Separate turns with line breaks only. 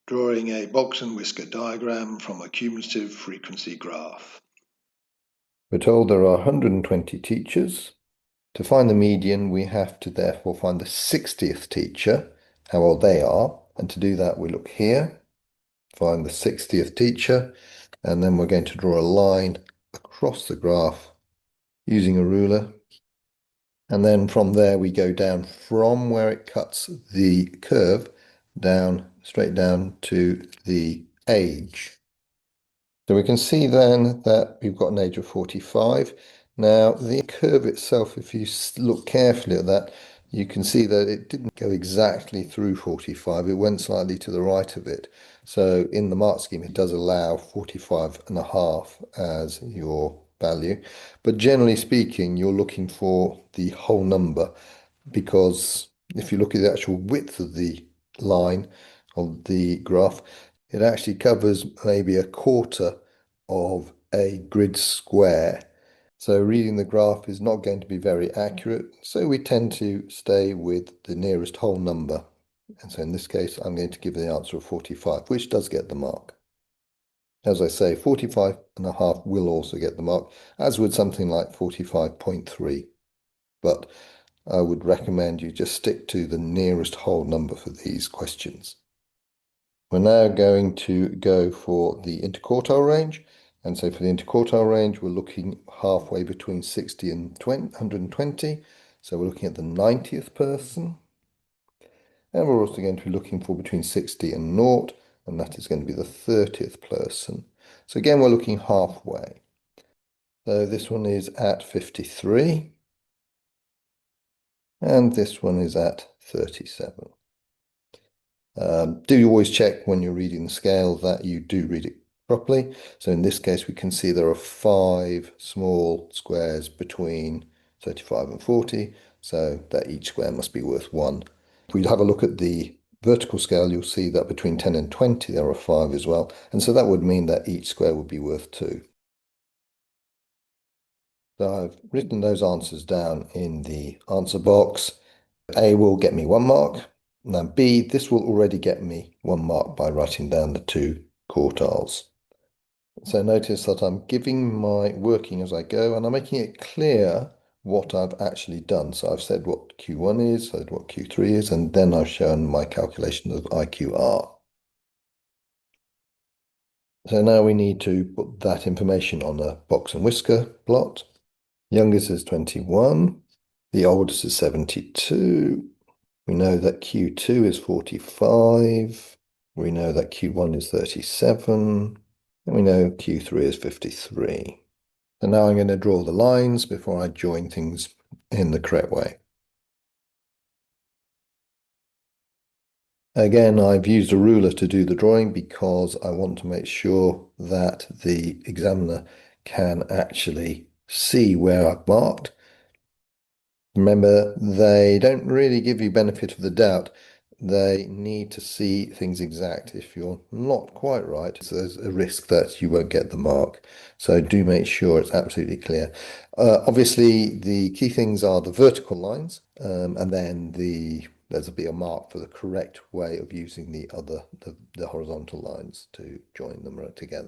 Drawing a box and whisker diagram from a cumulative frequency graph.
We're told there are 120 teachers. To find the median, we have to therefore find the 60th teacher, how old they are. And to do that, we look here, find the 60th teacher, and then we're going to draw a line across the graph using a ruler. And then from there, we go down from where it cuts the curve down, straight down to the age. So we can see then that we've got an age of 45. Now, the curve itself, if you look carefully at that, you can see that it didn't go exactly through 45. It went slightly to the right of it. So in the mark scheme, it does allow 45.5 as your value. But generally speaking, you're looking for the whole number, because if you look at the actual width of the line of the graph, it actually covers maybe a quarter of a grid square. So reading the graph is not going to be very accurate. So we tend to stay with the nearest whole number. And so in this case, I'm going to give the answer of 45, which does get the mark. As I say, 45.5 will also get the mark, as would something like 45.3. But I would recommend you just stick to the nearest whole number for these questions. We're now going to go for the interquartile range. And so for the interquartile range, we're looking halfway between 60 and 120. So we're looking at the 90th person. And we're also going to be looking for between 60 and 0, and that is going to be the 30th person. So again, we're looking halfway. So this one is at 53. And this one is at 37. Do you always check when you're reading the scale that you do read it properly? So in this case, we can see there are 5 small squares between 35 and 40, so that each square must be worth 1. If we have a look at the vertical scale, you'll see that between 10 and 20, there are 5 as well. And so that would mean that each square would be worth 2. So I've written those answers down in the answer box. A will get me 1 mark. Now B, this will already get me 1 mark by writing down the 2 quartiles. So notice that I'm giving my working as I go, and I'm making it clear what I've actually done. So I've said what Q1 is, said what Q3 is, and then I've shown my calculation of IQR. So now we need to put that information on a box and whisker plot. Youngest is 21. The oldest is 72. We know that Q2 is 45. We know that Q1 is 37. And we know Q3 is 53. So now I'm going to draw the lines before I join things in the correct way. Again, I've used a ruler to do the drawing because I want to make sure that the examiner can actually see where I've marked. Remember, they don't really give you benefit of the doubt. They need to see things exact. If you're not quite right, there's a risk that you won't get the mark. So do make sure it's absolutely clear. Obviously, the key things are the vertical lines, and then there'll be a mark for the correct way of using the horizontal lines to join them together.